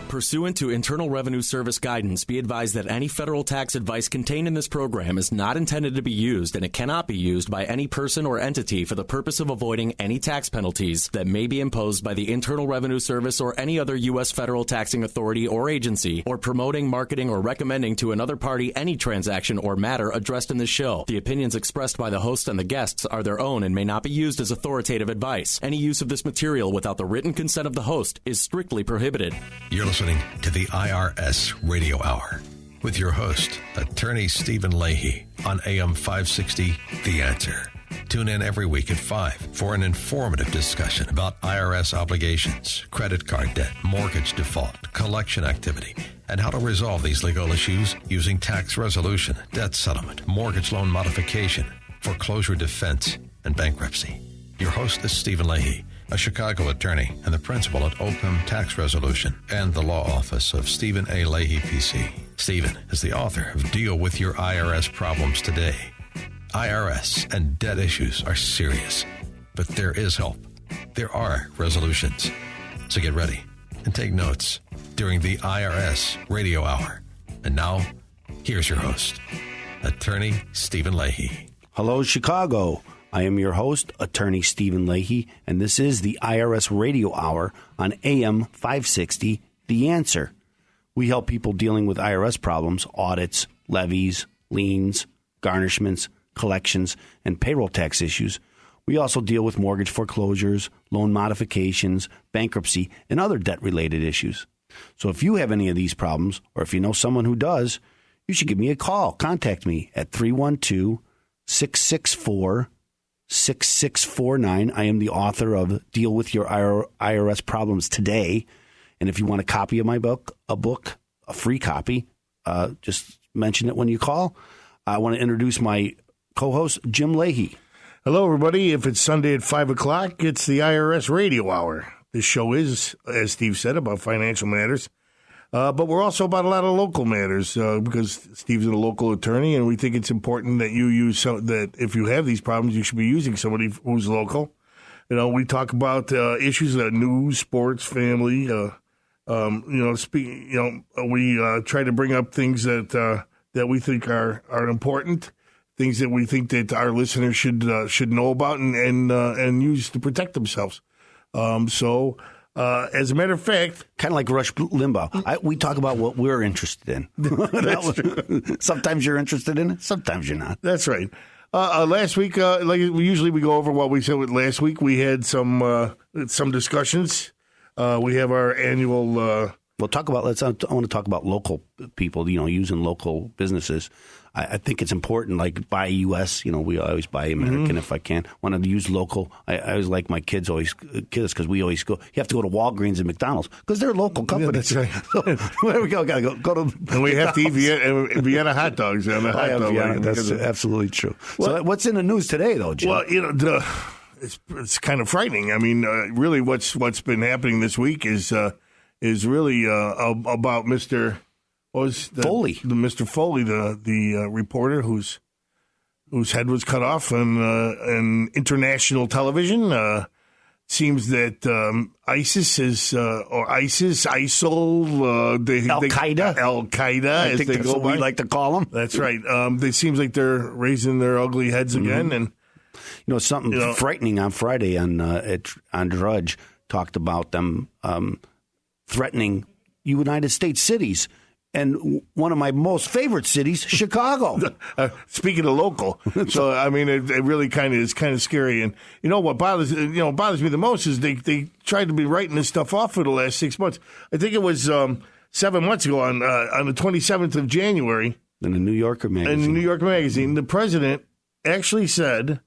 Pursuant to Internal Revenue Service guidance, be advised that any federal tax advice contained in this program is not intended to be used, and it cannot be used by any person or entity for the purpose of avoiding any tax penalties that may be imposed by the Internal Revenue Service or any other U.S. federal taxing authority or agency, or promoting, marketing, or recommending to another party any transaction or matter addressed in this show. The opinions expressed by the host and the guests are their own and may not be used as authoritative advice. Any use of this material without the written consent of the host is strictly prohibited. You're listening to the IRS Radio Hour with your host, Attorney Stephen Leahy, on AM 560, The Answer. Tune in every week at 5 for an informative discussion about IRS obligations, credit card debt, mortgage default, collection activity, and how to resolve these legal issues using tax resolution, debt settlement, mortgage loan modification, foreclosure defense, and bankruptcy. Your host is Stephen Leahy, a Chicago attorney and the principal at OPM Tax Resolution and the law office of Stephen A. Leahy, PC. Stephen is the author of Deal with Your IRS Problems Today. IRS and debt issues are serious, but there is help. There are resolutions. So get ready and take notes during the IRS Radio Hour. And now, here's your host, Attorney Stephen Leahy. Hello, Chicago. I am your host, Attorney Stephen Leahy, and this is the IRS Radio Hour on AM 560, The Answer. We help people dealing with IRS problems, audits, levies, liens, garnishments, collections, and payroll tax issues. We also deal with mortgage foreclosures, loan modifications, bankruptcy, and other debt-related issues. So if you have any of these problems, or if you know someone who does, you should give me a call. Contact me at 312-664-6649. I am the author of Deal with Your IRS Problems Today. And if you want a copy of my book, a free copy, just mention it when you call. I want to introduce my co-host, Jim Leahy. Hello, everybody. If it's Sunday at 5 o'clock, it's the IRS Radio Hour. This show is, as Steve said, about financial matters. But we're also about a lot of local matters because Steve's a local attorney, and we think it's important that you use that if you have these problems, you should be using somebody who's local. You know, we talk about issues of news, sports, family. We try to bring up things that we think are important, things that we think that our listeners should know about and use to protect themselves. As a matter of fact, kind of like Rush Limbaugh, we talk about what we're interested in. That's true. Sometimes you're interested in it, sometimes you're not. That's right. Last week, like we go over what we said with last week. We had some discussions. We have our annual. We'll talk about. I want to talk about local people. Using local businesses. I think it's important. Like buy U.S. We always buy American if I can. Want to use local. I always like my kids because we always go. You have to go to Walgreens and McDonald's because they're local companies. Yeah, that's right. So where we go? Got to go to. And we have to eat Vienna hot dogs. On the hot dog Vienna, that's absolutely true. So what's in the news today, though, Jim? Well, it's kind of frightening. I mean, really, what's been happening this week is really about Mr. Foley. Mr. Foley, the reporter whose head was cut off on international television. Seems that ISIS ISIL, Al-Qaeda, I think that's what we like to call them. That's right. It seems like they're raising their ugly heads again. And something frightening on Friday on Drudge talked about them threatening United States cities. And one of my most favorite cities, Chicago. Speaking of local, so I mean, it really is kind of scary. And what bothers me the most is they tried to be writing this stuff off for the last 6 months. I think it was 7 months ago on the 27th of January in the New Yorker magazine. The president actually said.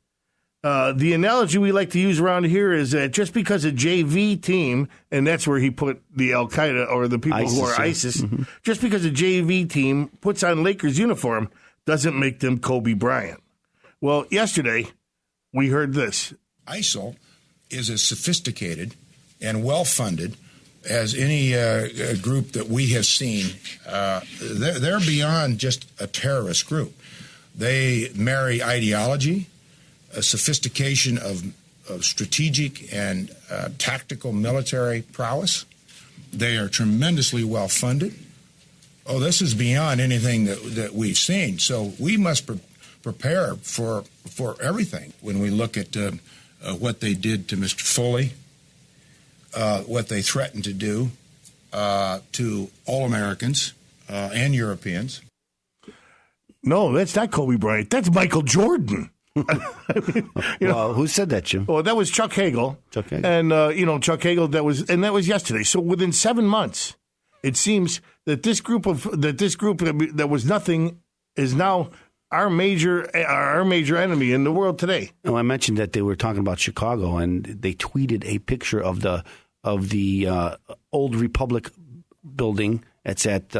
The analogy we like to use around here is that just because a JV team, and that's where he put the Al-Qaeda or the people who are ISIS, just because a JV team puts on Lakers uniform doesn't make them Kobe Bryant. Well, yesterday we heard this. ISIL is as sophisticated and well-funded as any group that we have seen. They're beyond just a terrorist group. They marry ideology, a sophistication of strategic and tactical military prowess, They are tremendously well funded. Oh, this is beyond anything that we've seen. So we must prepare for everything when we look at what they did to Mr. Foley, what they threatened to do to all Americans and Europeans. No, that's not Kobe Bryant. That's Michael Jordan. Well, who said that, Jim? Well, that was Chuck Hagel. Chuck Hagel. And, Chuck Hagel, that was yesterday. So within 7 months, it seems that this group that was nothing is now our major enemy in the world today. Oh, I mentioned that they were talking about Chicago, and they tweeted a picture of the Old Republic building. It's at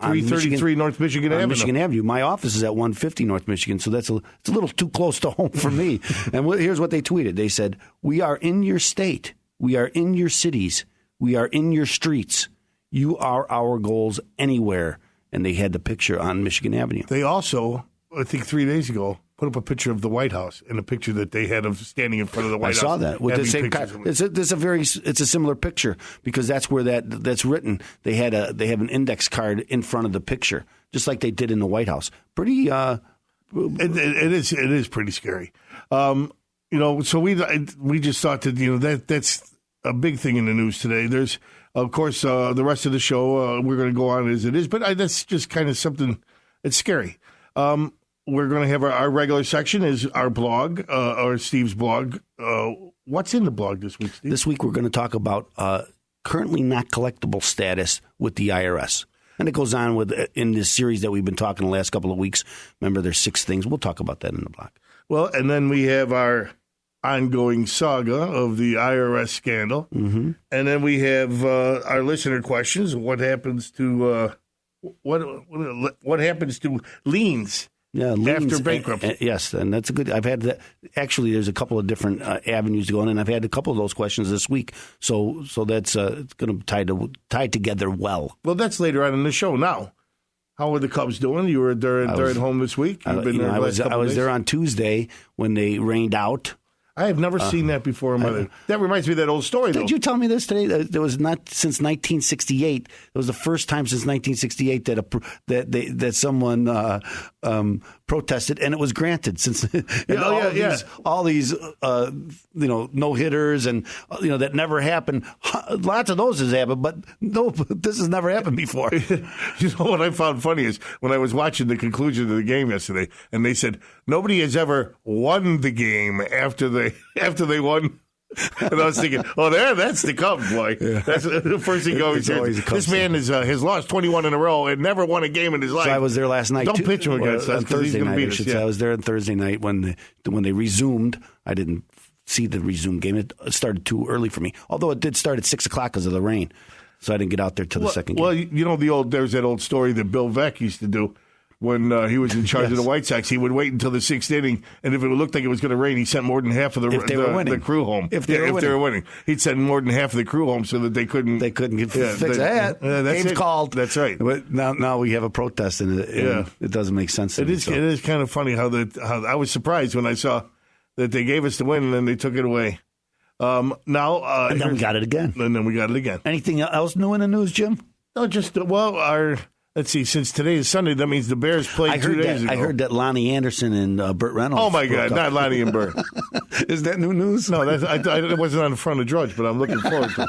333 North Michigan Avenue. Michigan Avenue. My office is at 150 North Michigan, so it's a little too close to home for me. And here's what they tweeted. They said, "We are in your state. We are in your cities. We are in your streets. You are our goals anywhere." And they had the picture on Michigan Avenue. They also, I think 3 days ago, put up a picture of the White House and a picture that they had of standing in front of the White House. I saw that with the same. It's a similar picture because that's where that's written. They have an index card in front of the picture, just like they did in the White House. Pretty. It is pretty scary. So we just thought that that's a big thing in the news today. There's of course the rest of the show we're going to go on as it is, but that's just kind of something. It's scary. We're going to have our regular section is our blog, or Steve's blog. What's in the blog this week, Steve? This week we're going to talk about currently not collectible status with the IRS. And it goes on in this series that we've been talking the last couple of weeks. Remember, there's 6 things. We'll talk about that in the blog. Well, and then we have our ongoing saga of the IRS scandal. Mm-hmm. And then we have our listener questions. What happens to what happens to liens? Yeah, liens, after bankruptcy. Yes, and that's a good. I've had that. Actually, there's a couple of different avenues to go in, and I've had a couple of those questions this week. So that's it's going to tie together well. Well, that's later on in the show. Now, how are the Cubs doing? You were there at home this week. I was there on Tuesday when they rained out. I have never seen that before in my life. That reminds me of that old story, though. Did you tell me this today? There was not since 1968. It was the first time since 1968 that someone protested, and it was granted. Since all these no hitters and that never happened. Lots of those has happened, but no, this has never happened before. You know what I found funny is when I was watching the conclusion of the game yesterday, and they said nobody has ever won the game after they won. And I was thinking, that's the Cubs, boy. Yeah. That's the first thing always hears. This man has lost 21 in a row and never won a game in his life. So I was there last night. Don't pitch him against us on Thursday night. I was there on Thursday night when they resumed. I didn't see the resumed game. It started too early for me, although it did start at 6 o'clock because of the rain. So I didn't get out there till the second game. Well, there's that old story that Bill Veeck used to do. When he was in charge of the White Sox, he would wait until the 6th inning, and if it looked like it was going to rain, he sent more than half of the crew home. If they were winning, he'd send more than half of the crew home so that they couldn't fix that. Game's called. That's right. But now we have a protest, and it doesn't make sense. It is kind of funny how I was surprised when I saw that they gave us the win and then they took it away. And then we got it again. And then we got it again. Anything else new in the news, Jim? No, let's see, since today is Sunday, that means the Bears played 2 days ago. I heard that Lonnie Anderson and Burt Reynolds. Oh, my God, not Lonnie and Burt. Is that new news? No, it wasn't on the front of Drudge, but I'm looking forward to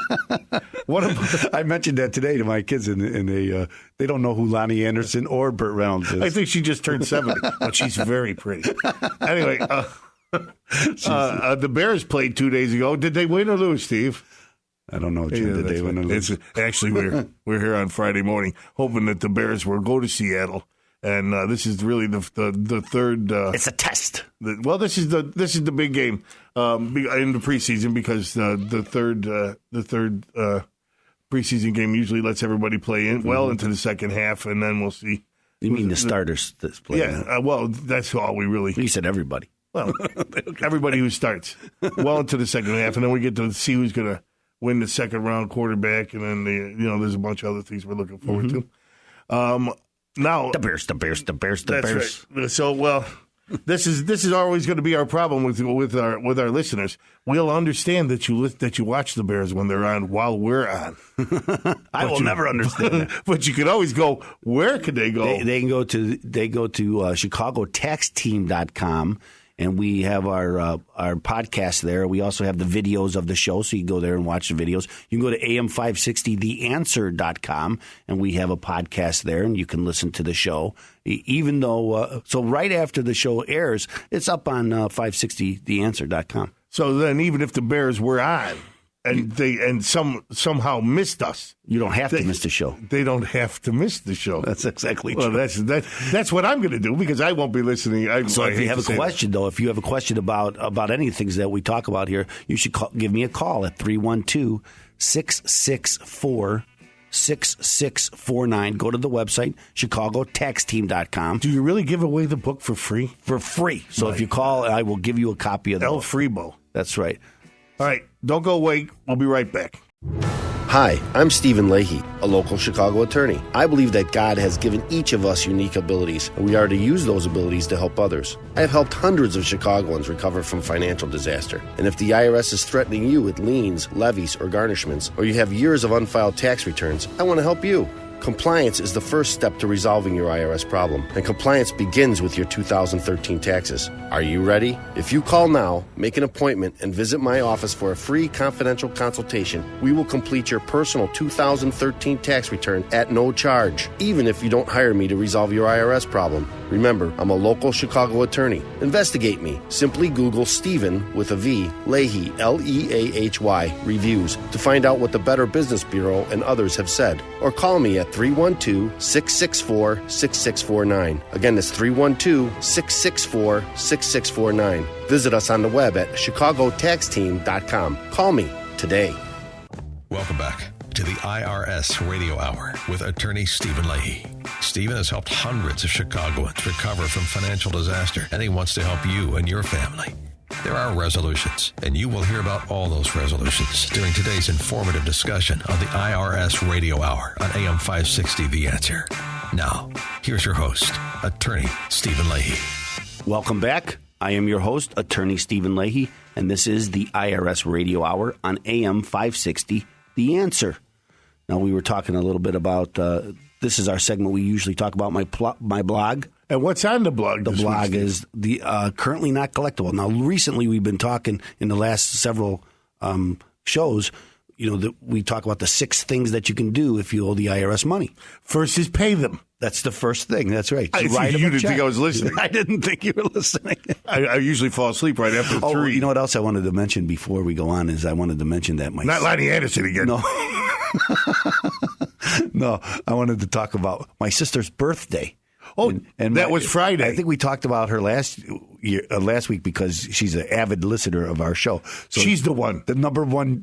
it. I mentioned that today to my kids, and they don't know who Lonnie Anderson or Burt Reynolds is. I think she just turned 70, but she's very pretty. Anyway, the Bears played 2 days ago. Did they win or lose, Steve? I don't know, Jim. Did they win or lose? Actually, we're here on Friday morning, hoping that the Bears will go to Seattle, and this is really the third. It's a test. This is the big game in the preseason because the third preseason game usually lets everybody play into the second half, and then we'll see. You mean the starters that's playing? Yeah. That's all we really. You said everybody. Well, everybody who starts into the second half, and then we get to see who's going to win the second round quarterback, and then there's a bunch of other things we're looking forward to. Now the Bears. Right. So This is always going to be our problem with our listeners. We'll understand that you watch the Bears when they're on while we're on. I will never understand that. But you can always go. Where can they go? They go to ChicagoTaxTeam.com. And we have our podcast there. We also have the videos of the show, so you can go there and watch the videos. You can go to am560theanswer.com, and we have a podcast there, and you can listen to the show. Even though, so right after the show airs, it's up on 560theanswer.com. So then even if the Bears were on, and somehow missed us, you don't have to miss the show. They don't have to miss the show. That's exactly true. Well, that's what I'm going to do because I won't be listening. So if you have a question, though, if you have a question about any things that we talk about here, you should give me a call at 312-664-6649. Go to the website, ChicagoTaxTeam.com. Do you really give away the book for free? For free. So if you call, I will give you a copy of the El Freebo. That's right. All right, don't go away. We'll be right back. Hi, I'm Stephen Leahy, a local Chicago attorney. I believe that God has given each of us unique abilities, and we are to use those abilities to help others. I have helped hundreds of Chicagoans recover from financial disaster, and if the IRS is threatening you with liens, levies, or garnishments, or you have years of unfiled tax returns, I want to help you. Compliance is the first step to resolving your IRS problem, and compliance begins with your 2013 taxes. Are you ready? If you call now, make an appointment, and visit my office for a free confidential consultation, we will complete your personal 2013 tax return at no charge, even if you don't hire me to resolve your IRS problem. Remember, I'm a local Chicago attorney. Investigate me. Simply Google Stephen with a V, Leahy, Leahy, reviews to find out what the Better Business Bureau and others have said. Or call me at 312-664-6649. Again, that's 312-664-6649. Visit us on the web at ChicagoTaxTeam.com. Call me today. Welcome back to the IRS Radio Hour with attorney Stephen Leahy. Stephen has helped hundreds of Chicagoans recover from financial disaster, and he wants to help you and your family. There are resolutions, and you will hear about all those resolutions during today's informative discussion on the IRS Radio Hour on AM 560 The Answer. Now, here's your host, attorney Stephen Leahy. Welcome back. I am your host, attorney Stephen Leahy, and this is the IRS Radio Hour on AM 560 The Answer. Now, we were talking a little bit about, this is our segment we usually talk about, my blog. And what's on the blog? The blog is the currently not collectible. Now, recently we've been talking in the last several shows, that we talk about the 6 things that you can do if you owe the IRS money. First is pay them. That's the first thing. That's right. You didn't think I was listening. I didn't think you were listening. I usually fall asleep right after 3. You know what else I wanted to mention before we go on is I wanted to mention that not Lonnie Anderson again. No. No, I wanted to talk about my sister's birthday. Oh, and that was Friday. I think we talked about her last week because she's an avid listener of our show. So she's the one.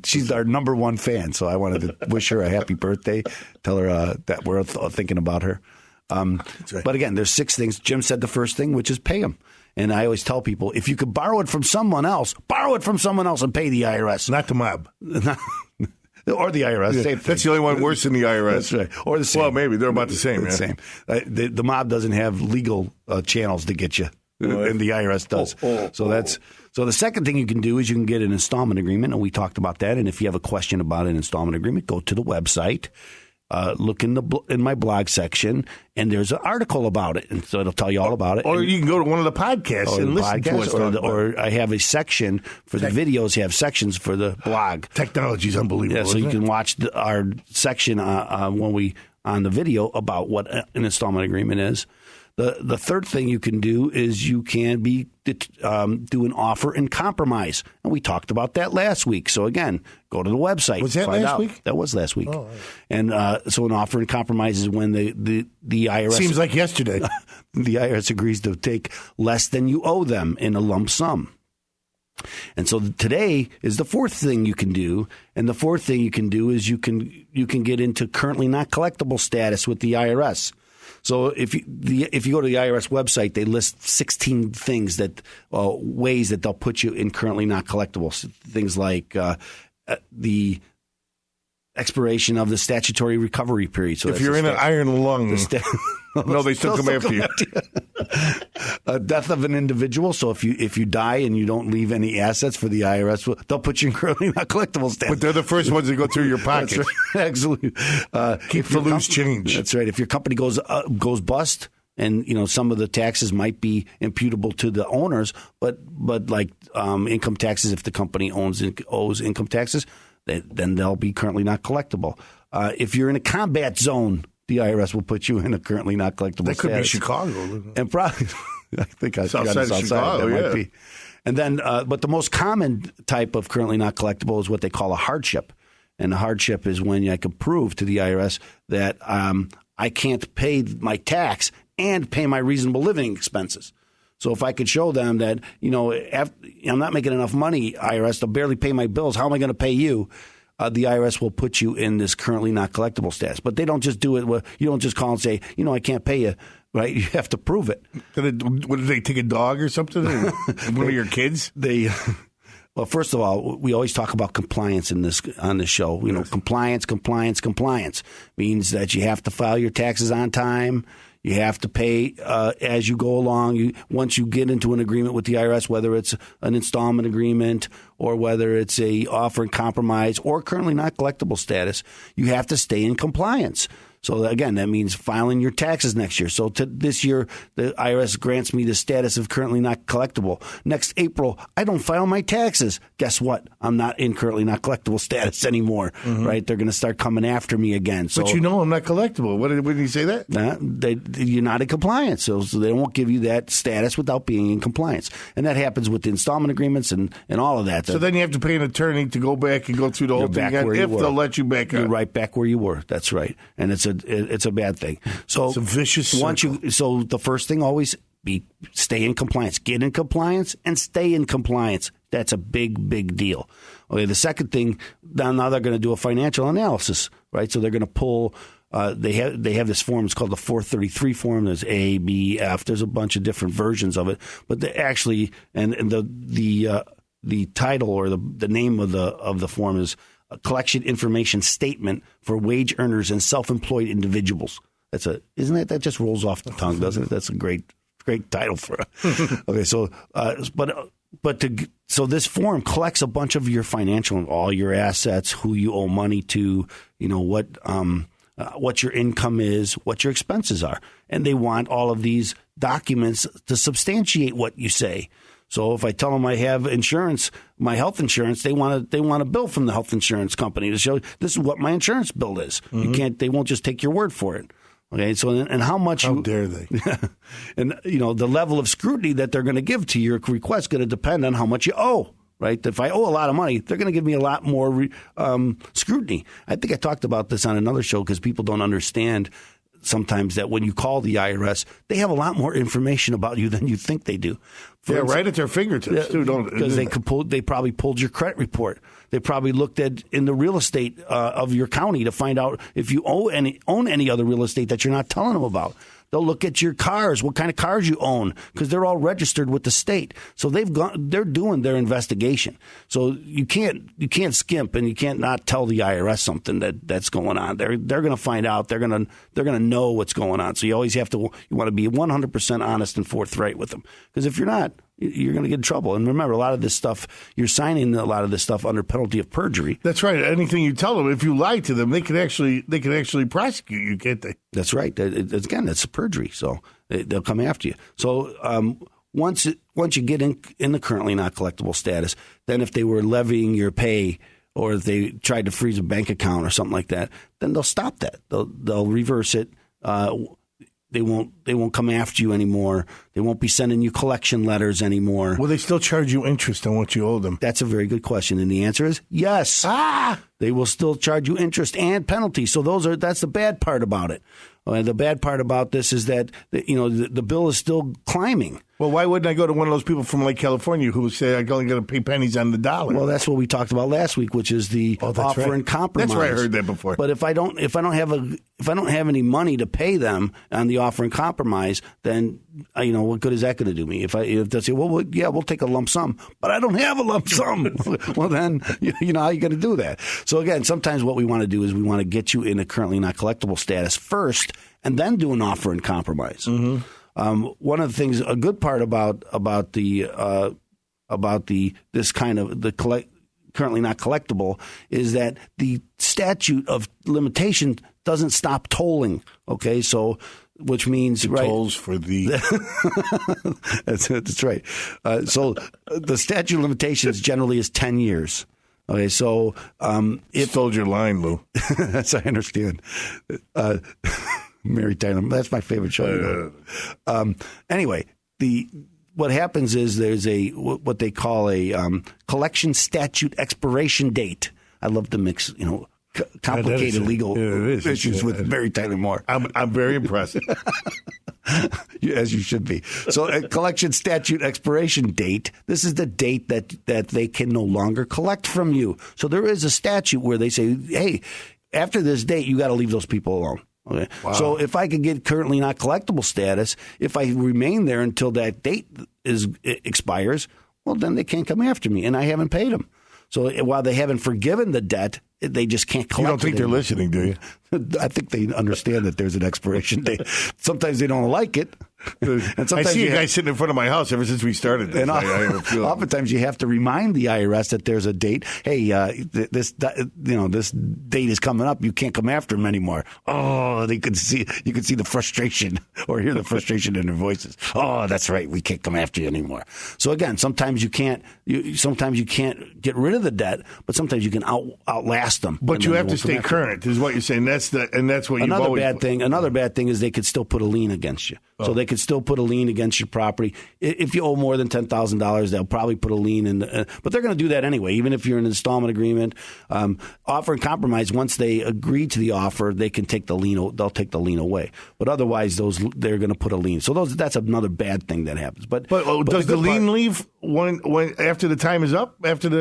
She's our number one fan. So I wanted to wish her a happy birthday, tell her that we're thinking about her. That's right. But again, there's 6 things. Jim said the first thing, which is pay them. And I always tell people, if you could borrow it from someone else, and pay the IRS. Not the mob. Or the IRS. Yeah, same thing. That's the only one worse than the IRS. That's right. Or the same. Well, maybe. They're about the same. The same. The mob doesn't have legal channels to get you, and the IRS does. So the second thing you can do is you can get an installment agreement, and we talked about that. And if you have a question about an installment agreement, go to the website. Look in my blog section, and there's an article about it, and so it'll tell you all about it. Or you can go to one of the podcasts and listen to us. Or I have a section for the videos. You have sections for the blog. Technology's unbelievable. Yeah, so you can watch our section when we on the video about what an installment agreement is. The third thing you can do is you can do an offer and compromise. And we talked about that last week. So, again, go to the website. Was that last week? That was last week. Oh, right. And so an offer and compromise is when the IRS... Seems like yesterday. The IRS agrees to take less than you owe them in a lump sum. And so today is the fourth thing you can do. And the fourth thing you can do is you can get into currently not collectible status with the IRS. So if you go to the IRS website, they list 16 things ways that they'll put you in currently not collectible. Things like the expiration of the statutory recovery period. So if you're in an iron lung, no, they still come after you. Death of an individual. So if you die and you don't leave any assets for the IRS, they'll put you in currently not collectible status. But they're the first ones that go through your pocket. That's right. Absolutely. Keep the loose change. That's right. If your company goes bust, and some of the taxes might be imputable to the owners, but like income taxes, if the company owes income taxes, then they'll be currently not collectible. If you're in a combat zone, the IRS will put you in a currently not collectible status. That could be Chicago. And probably, I think South side of Chicago, might be. And then, but the most common type of currently not collectible is what they call a hardship. And a hardship is when I can prove to the IRS that I can't pay my tax and pay my reasonable living expenses. So if I could show them that, I'm not making enough money, IRS, to barely pay my bills, how am I going to pay you? The IRS will put you in this currently not collectible status. But they don't just do it. You don't just call and say, I can't pay you. Right? You have to prove it. What, did they take a dog or something? One of your kids? Well, first of all, we always talk about compliance on this show. Compliance means that you have to file your taxes on time. You have to pay as you go along. Once you get into an agreement with the IRS, whether it's an installment agreement or whether it's a offer and compromise or currently not collectible status, you have to stay in compliance. So, again, that means filing your taxes next year. So this year, the IRS grants me the status of currently not collectible. Next April, I don't file my taxes. Guess what? I'm not in currently not collectible status anymore, right? They're going to start coming after me again. So, but I'm not collectible. What did he say that? You're not in compliance. So they won't give you that status without being in compliance. And that happens with the installment agreements and all of that. So then you have to pay an attorney to go back and go through the whole thing again if they'll let you back up. You're right back where you were. That's right. And it's a bad thing. So it's a vicious circle. So the first thing always be stay in compliance. Get in compliance and stay in compliance. That's a big deal. Okay. The second thing, now they're going to do a financial analysis, right? So they're going to pull. They have this form. It's called the 433 form. There's A, B, F. There's a bunch of different versions of it. But the title or the name of the form is a collection information statement for wage earners and self-employed individuals. That just rolls off the tongue, doesn't it? That's a great title for it. Okay, so so this form collects a bunch of your financial, all your assets, who you owe money to, what your income is, what your expenses are, and they want all of these documents to substantiate what you say. So if I tell them I have insurance, my health insurance, they want a bill from the health insurance company to show this is what my insurance bill is. They won't just take your word for it. Okay, so and how much? How dare they? And the level of scrutiny that they're going to give to your request is going to depend on how much you owe. Right? If I owe a lot of money, they're going to give me a lot more scrutiny. I think I talked about this on another show because people don't understand sometimes that when you call the IRS, they have a lot more information about you than you think they do. Right at their fingertips, too, don't they? Because they probably pulled your credit report. They probably looked at in the real estate of your county to find out if you own any other real estate that you're not telling them about. They'll look at your cars, what kind of cars you own, because they're all registered with the state. So they're doing their investigation. So you can't skimp and you can't not tell the IRS something that's going on. They're going to find out. They're going to know what's going on. So you always want to be 100% honest and forthright with them. Because if you're not, you're going to get in trouble. And remember, a lot of this stuff, you're signing a lot of this stuff under penalty of perjury. That's right. Anything you tell them, if you lie to them, they could actually prosecute you, can't they? That's right. Again, that's perjury. So they'll come after you. So once you get in the currently not collectible status, then if they were levying your pay or if they tried to freeze a bank account or something like that, then they'll stop that. They'll reverse it. They won't come after you anymore. They won't be sending you collection letters anymore. Will they still charge you interest on what you owe them? That's a very good question, and the answer is yes. They will still charge you interest and penalties. So that's the bad part about it. The bad part about this is that the bill is still climbing. Well, why wouldn't I go to one of those people from Lake California who say I'm only going to pay pennies on the dollar? Well, that's what we talked about last week, which is the offer and compromise. That's right, I heard that before. But if I don't have any money to pay them on the offer and compromise, then what good is that going to do me? If they say, well, yeah, we'll take a lump sum, but I don't have a lump sum. Well, then how you going to do that? So again, sometimes what we want to do is we want to get you in a currently not collectible status first, and then do an offer and compromise. one of the things, a good part about this kind of the currently not collectible is that the statute of limitation doesn't stop tolling. Okay, so which means it tolls for the. That's right. So the statute of limitations generally is 10 years. Okay, so if told your line, Lou. That's I understand. Mary Tyler, that's my favorite show. Anyway, what happens is there's what they call a collection statute expiration date. I love to mix, complicated legal issues with Mary Tyler Moore. I'm very impressed. As you should be. So a collection statute expiration date, this is the date that they can no longer collect from you. So there is a statute where they say, hey, after this date, you got to leave those people alone. Okay. Wow. So if I could get currently not collectible status, if I remain there until that date expires, well, then they can't come after me, and I haven't paid them. So while they haven't forgiven the debt, they just can't collect. You don't think they're listening, do you? I think they understand that there's an expiration date. Sometimes they don't like it. And I see a guy sitting in front of my house ever since we started this. And oftentimes you have to remind the IRS that there's a date. Hey, this date is coming up. You can't come after them anymore. Oh, you can see the frustration or hear the frustration in their voices. Oh, that's right. We can't come after you anymore. So again, sometimes you can't get rid of the debt, but sometimes you can outlast them. But you have to stay current, is what you're saying. That's what you've always. Another bad thing is they could still put a lien against you. So they could still put a lien against your property. If you owe more than $10,000, they'll probably put a lien in. But they're going to do that anyway, even if you're in an installment agreement. Offer and compromise, once they agree to the offer, they can take the lien. They'll take the lien away. But otherwise, they're going to put a lien. So that's another bad thing that happens. But does the lien leave when after the time is up?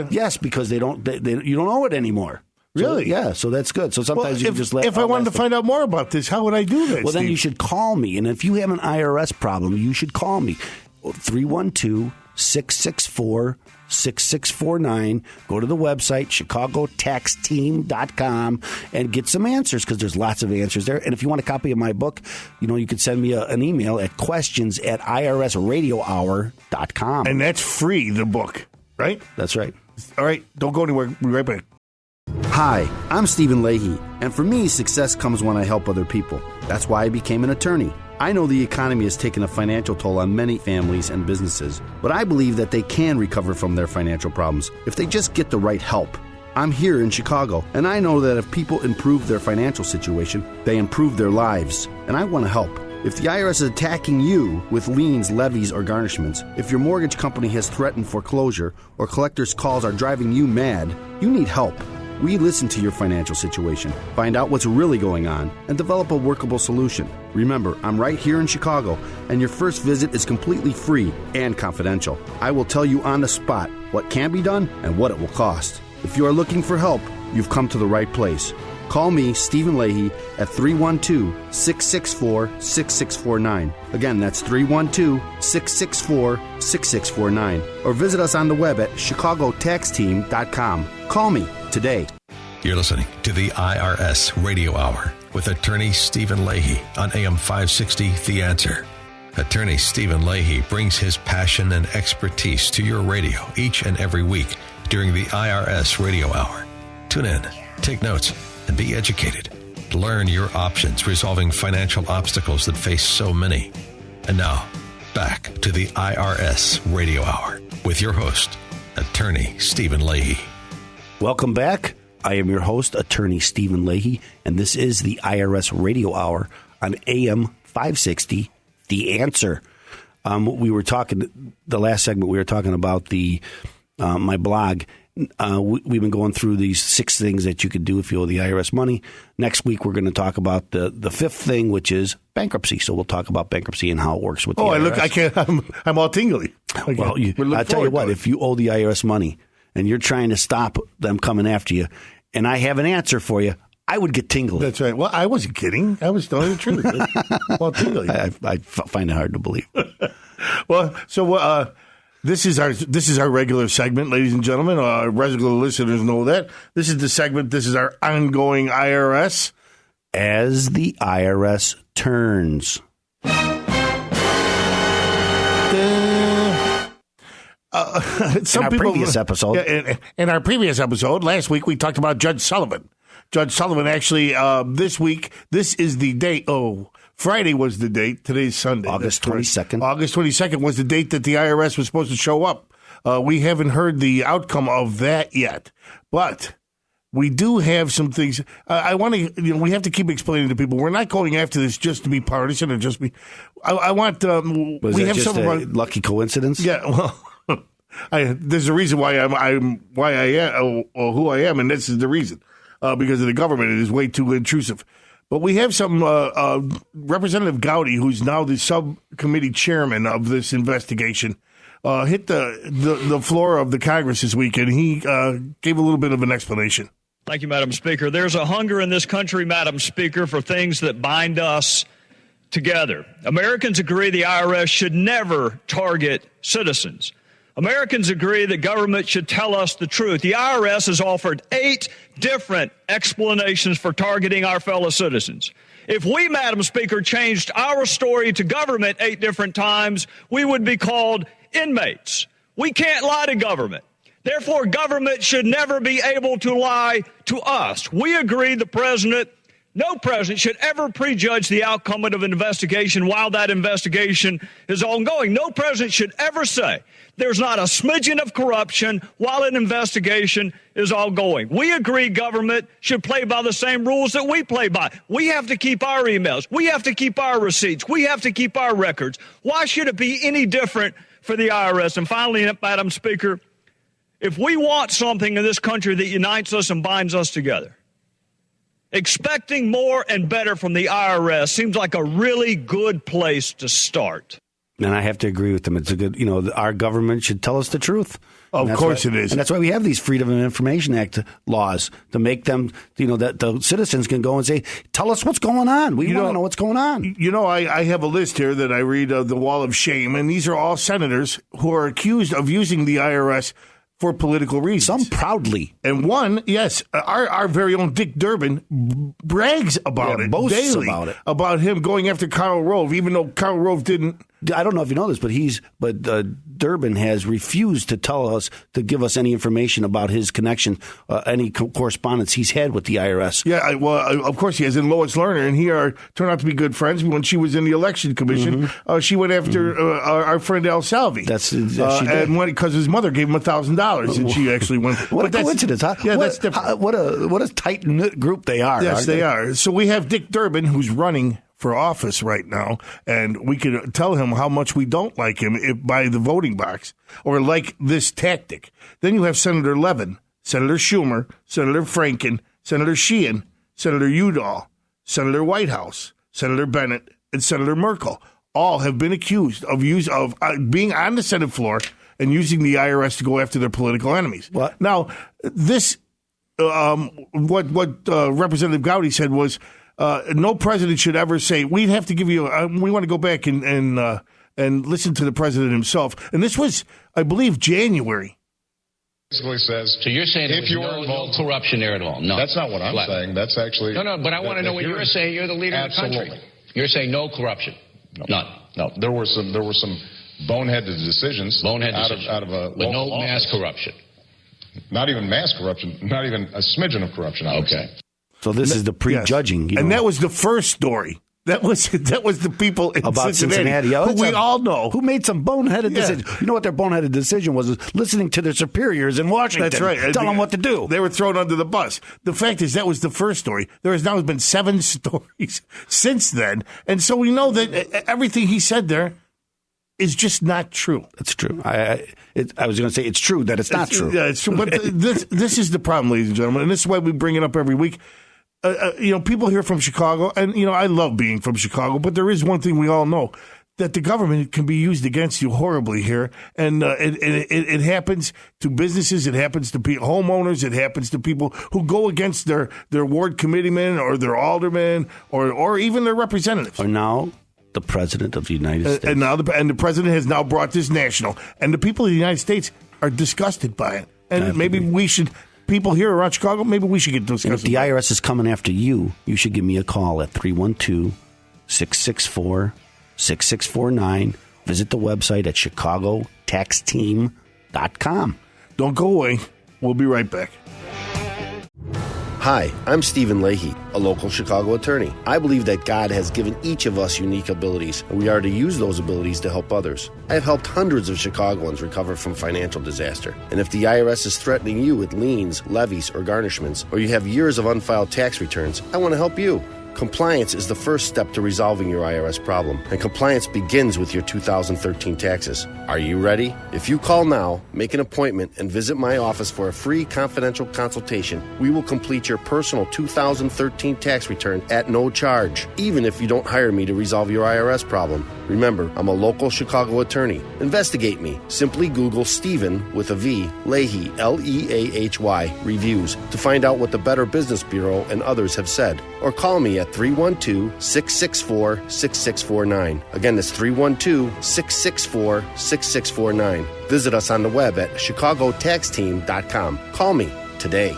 Yes, because you don't owe it anymore. Really? So that's good. So sometimes you can just let. If I wanted to find out more about this, how would I do that? Well, then you should call me. And if you have an IRS problem, you should call me. 312-664-6649. Go to the website, chicagotaxteam.com, and get some answers because there's lots of answers there. And if you want a copy of my book, you can send me an email at questions@irsradiohour.com. And that's free, the book, right? That's right. All right. Don't go anywhere. We'll be right back. Hi, I'm Stephen Leahy, and for me, success comes when I help other people. That's why I became an attorney. I know the economy has taken a financial toll on many families and businesses, but I believe that they can recover from their financial problems if they just get the right help. I'm here in Chicago, and I know that if people improve their financial situation, they improve their lives, and I want to help. If the IRS is attacking you with liens, levies, or garnishments, if your mortgage company has threatened foreclosure, or collectors' calls are driving you mad, you need help. We listen to your financial situation, find out what's really going on, and develop a workable solution. Remember, I'm right here in Chicago, and your first visit is completely free and confidential. I will tell you on the spot what can be done and what it will cost. If you are looking for help, you've come to the right place. Call me, Stephen Leahy, at 312-664-6649. Again, that's 312-664-6649. Or visit us on the web at chicagotaxteam.com. Call me today. You're listening to the IRS Radio Hour with attorney Stephen Leahy on AM 560, The Answer. Attorney Stephen Leahy brings his passion and expertise to your radio each and every week during the IRS Radio Hour. Tune in, take notes, and be educated. Learn your options resolving financial obstacles that face so many. And now, back to the IRS Radio Hour with your host, attorney Stephen Leahy. Welcome back. I am your host, attorney Stephen Leahy, and this is the IRS Radio Hour on AM 560, The Answer. We were talking, the last segment, we were talking about my blog. We've been going through these 6 things that you could do if you owe the IRS money. Next week, we're going to talk about the 5th thing, which is bankruptcy. So we'll talk about bankruptcy and how it works with the IRS. I'm all tingly. Well, I'll tell you what, if you owe the IRS money and you're trying to stop them coming after you, and I have an answer for you, I would get tingly. That's right. Well, I wasn't kidding. I was telling the truth. Well, tingly. I find it hard to believe. Well, so this is our regular segment, ladies and gentlemen. Our regular listeners know that. This is the segment. This is our ongoing IRS. As the IRS turns. previous episode. In our previous episode, last week, we talked about Judge Sullivan. Judge Sullivan actually, this week, this is the date. Oh, Friday was the date. Today's Sunday. August 22nd. August 22nd was the date that the IRS was supposed to show up. We haven't heard the outcome of that yet. But we do have some things. I want to, we have to keep explaining to people. We're not going after this just to be partisan or just be. I want. We have just a lucky coincidence? Yeah. Well. There's a reason why I am or who I am, and this is the reason. Because of the government, it is way too intrusive. But we have some Representative Gowdy, who's now the subcommittee chairman of this investigation, hit the floor of the Congress this week, and he gave a little bit of an explanation. Thank you, Madam Speaker. There's a hunger in this country, Madam Speaker, for things that bind us together. Americans agree the IRS should never target citizens. Americans agree that government should tell us the truth. The IRS has offered 8 different explanations for targeting our fellow citizens. If we, Madam Speaker, changed our story to government 8 different times, we would be called inmates. We can't lie to government. Therefore, government should never be able to lie to us. We agree no president should ever prejudge the outcome of an investigation while that investigation is ongoing. No president should ever say there's not a smidgen of corruption while an investigation is ongoing. We agree government should play by the same rules that we play by. We have to keep our emails. We have to keep our receipts. We have to keep our records. Why should it be any different for the IRS? And finally, Madam Speaker, if we want something in this country that unites us and binds us together, expecting more and better from the IRS seems like a really good place to start. And I have to agree with them. It's a good, our government should tell us the truth. Of course it is. And that's why we have these Freedom of Information Act laws to make them, that the citizens can go and say, tell us what's going on. We want to know what's going on. I have a list here that I read of the Wall of Shame, and these are all senators who are accused of using the IRS for political reasons. Some proudly. And one, yes, our very own Dick Durbin brags about it boasts daily. About him going after Karl Rove, even though Karl Rove didn't. I don't know if you know this, but Durbin has refused to give us any information about his connection, any correspondence he's had with the IRS. Yeah, of course he has. And Lois Lerner and he turned out to be good friends. When she was in the election commission, she went after our friend Al Salvi. She did. And because his mother gave him $1,000, and she actually went. What a coincidence, huh? Yeah, that's different. What a tight-knit group they are. Yes, they are. So we have Dick Durbin, who's running for office right now, and we can tell him how much we don't like him by the voting box or like this tactic. Then you have Senator Levin, Senator Schumer, Senator Franken, Senator Sheehan, Senator Udall, Senator Whitehouse, Senator Bennett, and Senator Merkel. All have been accused of being on the Senate floor and using the IRS to go after their political enemies. What? Now, this, what Representative Gowdy said was, no president should ever say, we'd have to give you, we want to go back and listen to the president himself. And this was, I believe, January. Basically says, so you're saying if no corruption there at all? No. That's not what I'm saying. That's actually... No, but I want to know what you're saying. You're the leader of the country. You're saying no corruption. No. None. No, there were some boneheaded decisions. Out of a but no office. Mass corruption. Not even mass corruption. Not even a smidgen of corruption. Okay. So this is the prejudging. Yes. And that was the first story. That was the people in about Cincinnati who we all know. Who made some boneheaded decision. You know what their boneheaded decision was listening to their superiors in Washington. That's right. Tell them what to do. They were thrown under the bus. The fact is that was the first story. There has now been 7 stories since then. And so we know that everything he said there is just not true. It's true. I was going to say it's true that it's not true. Yeah, it's true. But this is the problem, ladies and gentlemen, and this is why we bring it up every week. People here from Chicago, and, I love being from Chicago, but there is one thing we all know, that the government can be used against you horribly here. And it happens to businesses, it happens to homeowners, it happens to people who go against their ward committeemen or their aldermen or even their representatives. Or now the President of the United States. And the President has now brought this national. And the people of the United States are disgusted by it. And maybe we should... People here around Chicago, maybe we should get discussed. And if the IRS is coming after you, you should give me a call at 312-664-6649. Visit the website at chicagotaxteam.com. IRSTURNS.com. Don't go away. We'll be right back. Hi, I'm Stephen Leahy, a local Chicago attorney. I believe that God has given each of us unique abilities, and we are to use those abilities to help others. I have helped hundreds of Chicagoans recover from financial disaster. And if the IRS is threatening you with liens, levies, or garnishments, or you have years of unfiled tax returns, I want to help you. Compliance is the first step to resolving your IRS problem, and compliance begins with your 2013 taxes. Are you ready? If you call now, make an appointment, and visit my office for a free confidential consultation, we will complete your personal 2013 tax return at no charge, even if you don't hire me to resolve your IRS problem. Remember, I'm a local Chicago attorney. Investigate me. Simply Google Stephen with a V, Leahy, Leahy, reviews to find out what the Better Business Bureau and others have said. Or call me at 312-664-6649. Again, that's 312-664-6649. Visit us on the web at chicagotaxteam.com. Call me today.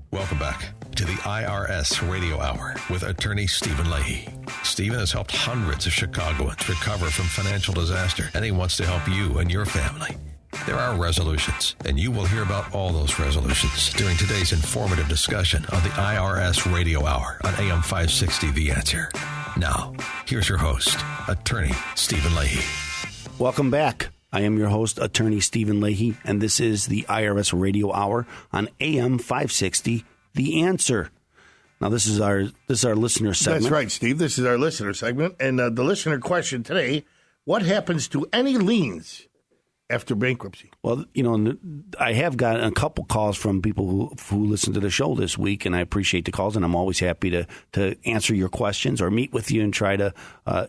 Welcome back to the IRS Radio Hour with attorney Stephen Leahy. Stephen has helped hundreds of Chicagoans recover from financial disaster, and he wants to help you and your family. There are resolutions, and you will hear about all those resolutions during today's informative discussion on the IRS Radio Hour on AM 560 The Answer. Now, here's your host, attorney Stephen Leahy. Welcome back. I am your host, attorney Stephen Leahy, and this is the IRS Radio Hour on AM 560 The Answer. Now, this is our listener segment. That's right, Steve. This is our listener segment. And the listener question today, what happens to any liens after bankruptcy? Well, I have gotten a couple calls from people who listen to the show this week, and I appreciate the calls, and I'm always happy to answer your questions or meet with you and try to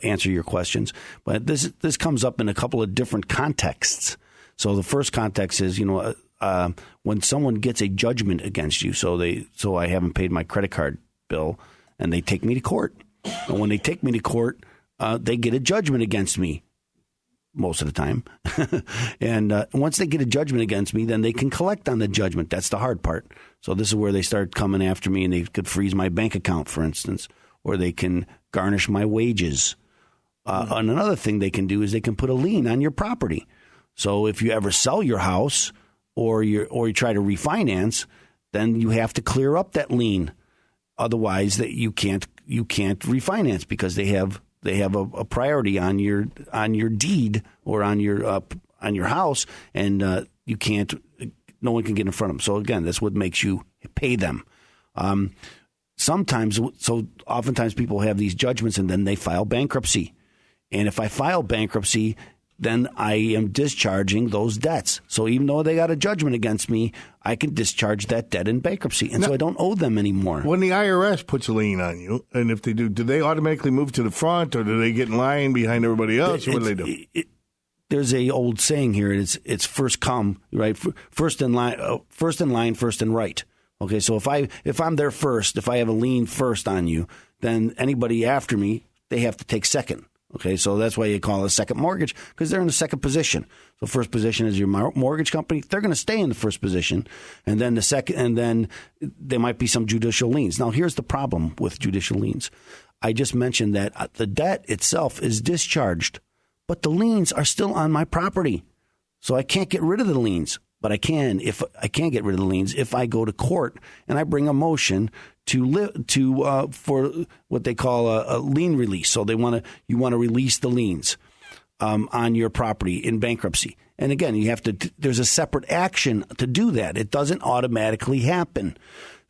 answer your questions. But this comes up in a couple of different contexts. So the first context is, when someone gets a judgment against you, so I haven't paid my credit card bill, and they take me to court. And when they take me to court, they get a judgment against me most of the time. And once they get a judgment against me, then they can collect on the judgment. That's the hard part. So this is where they start coming after me, and they could freeze my bank account, for instance, or they can garnish my wages. And another thing they can do is they can put a lien on your property. So if you ever sell your house or you try to refinance, then you have to clear up that lien. Otherwise, that you can't refinance because they have a priority on your deed or on your house, and you can't. No one can get in front of them. So again, that's what makes you pay them. Oftentimes people have these judgments, and then they file bankruptcy. And if I file bankruptcy, then I am discharging those debts. So even though they got a judgment against me, I can discharge that debt in bankruptcy. And so I don't owe them anymore. When the IRS puts a lien on you, and if they do they automatically move to the front, or do they get in line behind everybody else, or what do they do? There's a old saying here. It's first come, right? First in line, first in right. Okay, so if I'm there first, if I have a lien first on you, then anybody after me, they have to take second. Okay, so that's why you call it a second mortgage, because they're in the second position. So first position is your mortgage company. They're going to stay in the first position, and then the second, and then there might be some judicial liens. Now, here's the problem with judicial liens. I just mentioned that the debt itself is discharged, but the liens are still on my property. So I can't get rid of the liens, but I can get rid of the liens if I go to court and I bring a motion for what they call a lien release. So you want to release the liens on your property in bankruptcy. And again, there's a separate action to do that. It doesn't automatically happen.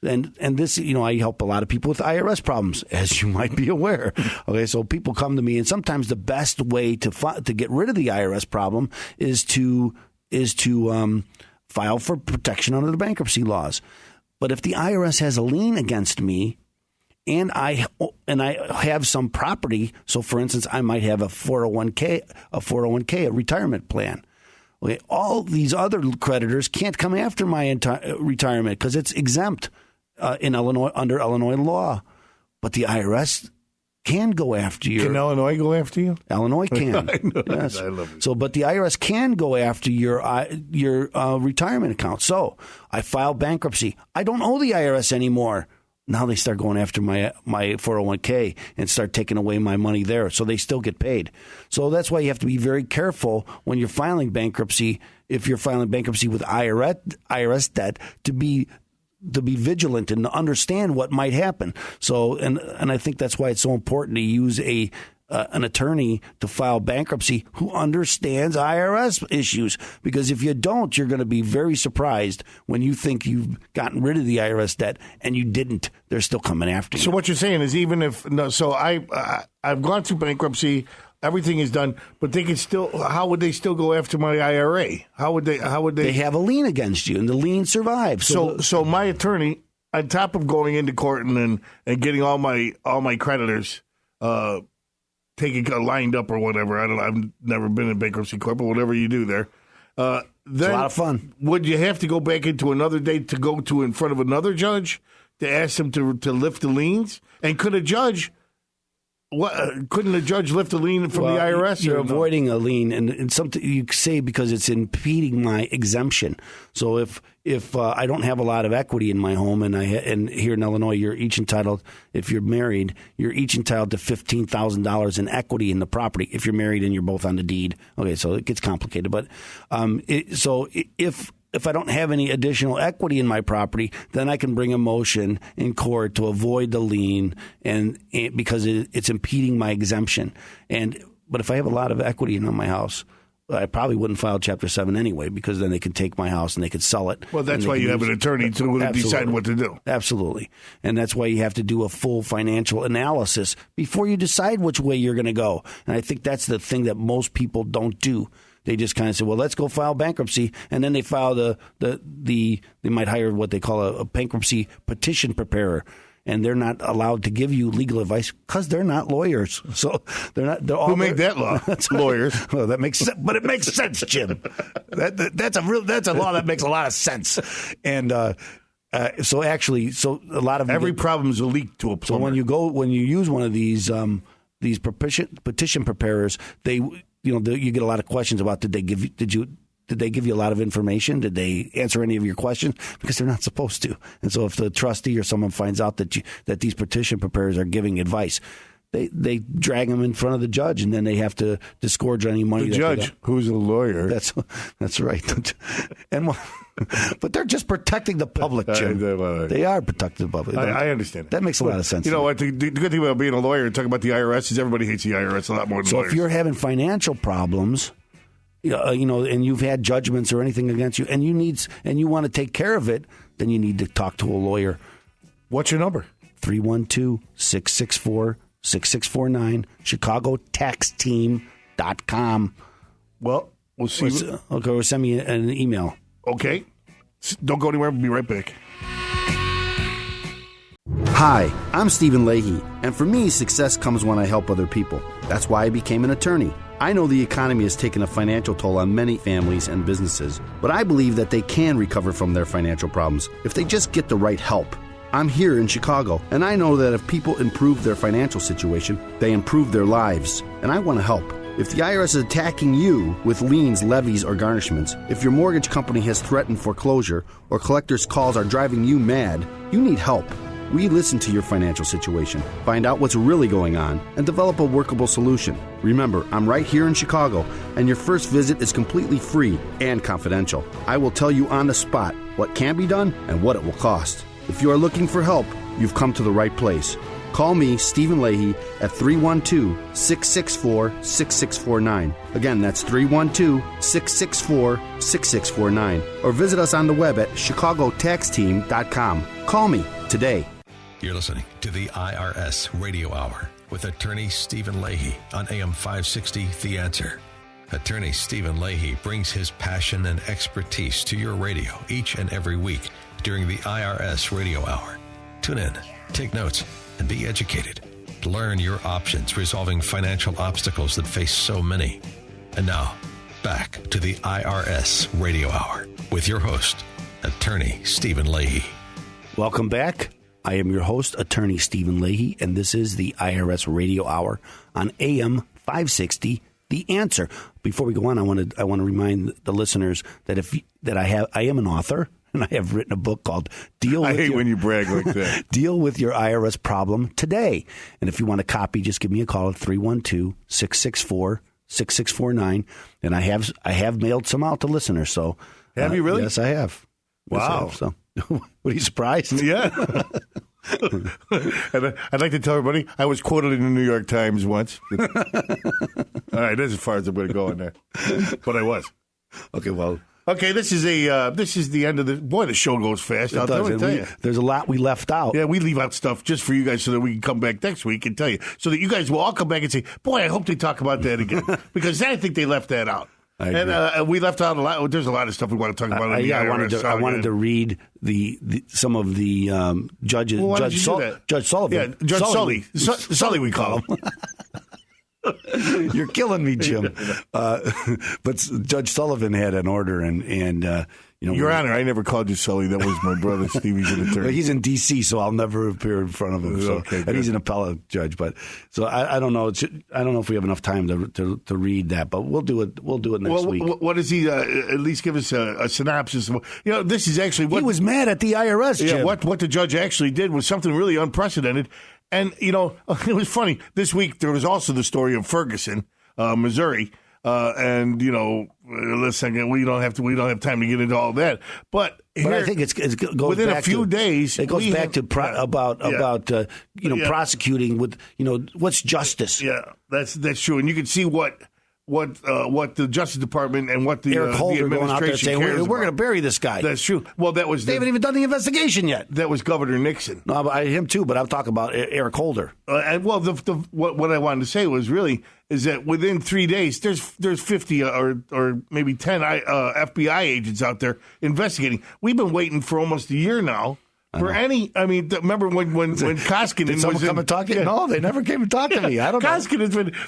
And this, I help a lot of people with IRS problems, as you might be aware. Okay, so people come to me, and sometimes the best way to get rid of the IRS problem is to file for protection under the bankruptcy laws. But if the IRS has a lien against me, and I have some property, so for instance, I might have a 401k, a retirement plan. Okay, all these other creditors can't come after my retirement because it's exempt in Illinois under Illinois law. But the IRS can go after you. Can Illinois go after you? Illinois can. I know. Yes. I love it. So, but the IRS can go after your retirement account. So I file bankruptcy. I don't owe the IRS anymore. Now they start going after my 401k and start taking away my money there. So they still get paid. So that's why you have to be very careful when you're filing bankruptcy. If you're filing bankruptcy with IRS debt, to be vigilant and to understand what might happen. So, and I think that's why it's so important to use an attorney to file bankruptcy who understands IRS issues. Because if you don't, you're going to be very surprised when you think you've gotten rid of the IRS debt and you didn't. They're still coming after you. So what you're saying is even if I've gone through bankruptcy, everything is done, but they can still. How would they still go after my IRA? How would they? They have a lien against you, and the lien survives. So my attorney, on top of going into court and getting all my creditors taking lined up or whatever. I've never been in bankruptcy court, but whatever you do there, then it's a lot of fun. Would you have to go back into another date to go to in front of another judge to ask them to lift the liens? And could a judge? Couldn't a judge lift a lien from the IRS? You're avoiding a lien, and something you say because it's impeding my exemption. So if I don't have a lot of equity in my home, and here in Illinois, you're each entitled, if you're married, you're each entitled to $15,000 in equity in the property. If you're married and you're both on the deed, okay, so it gets complicated. But if I don't have any additional equity in my property, then I can bring a motion in court to avoid the lien, and because it's impeding my exemption. But if I have a lot of equity in my house, I probably wouldn't file Chapter 7 anyway, because then they could take my house and they could sell it. Well, that's why you have an attorney to decide what to do. Absolutely. And that's why you have to do a full financial analysis before you decide which way you're going to go. And I think that's the thing that most people don't do. They just kind of say, well, let's go file bankruptcy. And then they file they might hire what they call a bankruptcy petition preparer. And they're not allowed to give you legal advice because they're not lawyers. So they're not. Who made that law? Lawyers. Well, that makes sense, but it makes sense, Jim. That's a law that makes a lot of sense. And so a lot of every problem is a leak to a plumber. So when you use one of these petition preparers, you get a lot of questions about did they give you a lot of information? Did they answer any of your questions? Because they're not supposed to. And so if the trustee or someone finds out that these petition preparers are giving advice, they drag them in front of the judge, and then they have to disgorge any money. The judge, who's a lawyer. That's right. But they're just protecting the public, Jim. They are protecting the public. I understand. That makes a lot of sense. You know what? The good thing about being a lawyer and talking about the IRS is everybody hates the IRS a lot more than lawyers. So if you're having financial problems, and you've had judgments or anything against you, and you want to take care of it, then you need to talk to a lawyer. What's your number? 312-664-6649, ChicagoTaxTeam.com. Well, we'll see. Okay, or send me an email. Okay. Don't go anywhere. We'll be right back. Hi, I'm Stephen Leahy, and for me, success comes when I help other people. That's why I became an attorney. I know the economy has taken a financial toll on many families and businesses, but I believe that they can recover from their financial problems if they just get the right help. I'm here in Chicago, and I know that if people improve their financial situation, they improve their lives, and I want to help. If the IRS is attacking you with liens, levies, or garnishments, if your mortgage company has threatened foreclosure, or collectors' calls are driving you mad, you need help. We listen to your financial situation, find out what's really going on, and develop a workable solution. Remember, I'm right here in Chicago, and your first visit is completely free and confidential. I will tell you on the spot what can be done and what it will cost. If you are looking for help, you've come to the right place. Call me, Stephen Leahy, at 312-664-6649. Again, that's 312-664-6649. Or visit us on the web at ChicagoTaxTeam.com. Call me today. You're listening to the IRS Radio Hour with attorney Stephen Leahy on AM 560, The Answer. Attorney Stephen Leahy brings his passion and expertise to your radio each and every week during the IRS Radio Hour. Tune in, take notes, and be educated. Learn your options resolving financial obstacles that face so many. And now, back to the IRS Radio Hour with your host, attorney Stephen Leahy. Welcome back. I am your host, attorney Stephen Leahy, and this is the IRS Radio Hour on AM 560, The Answer. Before we go on, I want to remind the listeners that I am an author. and I have written a book called Deal with I hate when you brag like that. Deal with Your IRS Problem Today. And if you want a copy, just give me a call at 312-664-6649. And I have mailed some out to listeners. So have you really? Yes, I have. Wow. Yes, I have. So, were you surprised? Yeah. And I'd like to tell everybody I was quoted in the New York Times once. All right, that's as far as I'm going to go in there. But I was. Okay, well. Okay, this is the end of the. Boy, the show goes fast. I'll tell you. There's a lot we left out. Yeah, we leave out stuff just for you guys so that we can come back next week and tell you. So that you guys will all come back and say, boy, I hope they talk about that again. Because I think they left that out. And we left out a lot. There's a lot of stuff we want to talk about. I wanted to read some of the judges. Well, Judge Sullivan. Yeah, Judge Sully. Sully, we call him. You're killing me, Jim. But Judge Sullivan had an order, and Your Honor, I never called you Sully. That was my brother Stevie's an attorney. Well, he's in D.C., so I'll never appear in front of him. So, okay, and he's an appellate judge, but so I don't know. I don't know if we have enough time to read that, but we'll do it. We'll do it next week. What does he at least give us a synopsis? This is actually what he was mad at the IRS. Jim. Yeah, what the judge actually did was something really unprecedented. And, it was funny. This week, there was also the story of Ferguson, Missouri. Listen, we don't have time to get into all that. But I think it goes within back a few days. It goes back to prosecuting with, what's justice. Yeah, that's true. And you can see what the Justice Department and what the Eric Holder going out there saying we're going to bury this guy. That's true. Well, they haven't even done the investigation yet. That was Governor Nixon. No, him too. But I'm talking about Eric Holder. What I wanted to say was is that within 3 days there's 50 or maybe 10 FBI agents out there investigating. We've been waiting for almost a year now. Remember when Koskinen Did someone come and talk to you? No, they never came and talked to me. I don't know.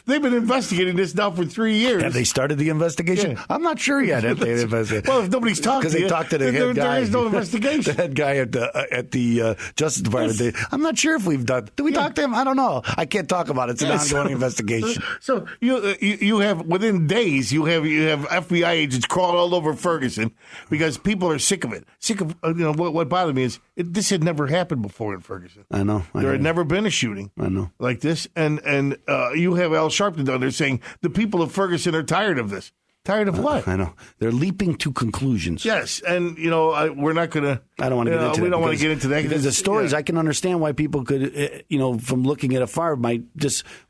They've been investigating this now for 3 years. Have they started the investigation? Yeah. I'm not sure yet. Well, if nobody's talked to you, because they talked to the head guy. There is no investigation. The head guy at the Justice Department. I'm not sure if we've done. Do we talk to him? I don't know. I can't talk about it. It's an ongoing investigation. So you have within days you have FBI agents crawling all over Ferguson because people are sick of it. Sick of what bothered me is. This had never happened before in Ferguson. I know. There had never been a shooting. I know. Like this. And you have Al Sharpton down there saying the people of Ferguson are tired of this. Tired of what? I know. They're leaping to conclusions. Yes. And, we're not going to. I don't want to get into that. We don't want to get into that. Because the stories, I can understand why people could, from looking at afar, might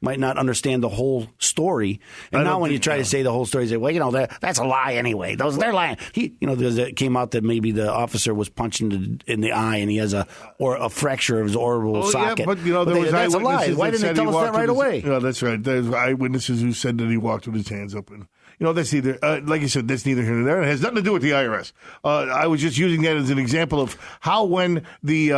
not understand the whole story. And now when you try to say the whole story, you say, well, that's a lie anyway. They're lying. It came out that maybe the officer was punched in the eye and he has a fracture of his orbital socket. Yeah, but, that's a lie. Why didn't they tell us that right away? No, that's right. There's eyewitnesses who said that he walked with his hands up. And, that's neither, like you said, that's neither here nor there. It has nothing to do with the IRS. I was just using that as an example of how when the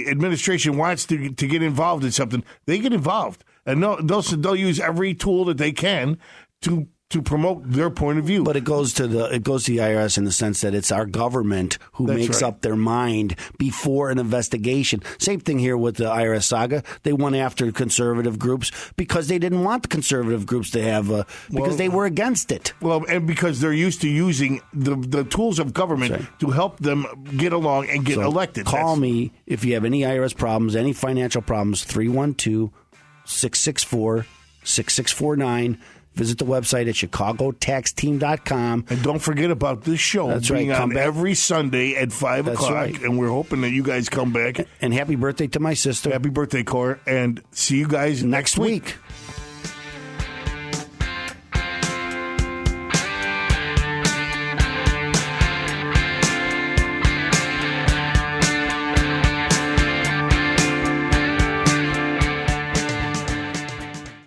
administration wants to get involved in something, they get involved. And they'll use every tool that they can to promote their point of view. But it goes to the IRS in the sense that it's our government who makes up their mind before an investigation. Same thing here with the IRS saga. They went after conservative groups because they didn't want the conservative groups to have because they were against it. Well, and because they're used to using the tools of government to help them get along and get elected. Call me if you have any IRS problems, any financial problems, 312-664-6649. Visit the website at chicagotaxteam.com. And don't forget about this show. That's being right. on every Sunday at 5 o'clock. Right. And we're hoping that you guys come back. And happy birthday to my sister. Happy birthday, Cora. And see you guys next week.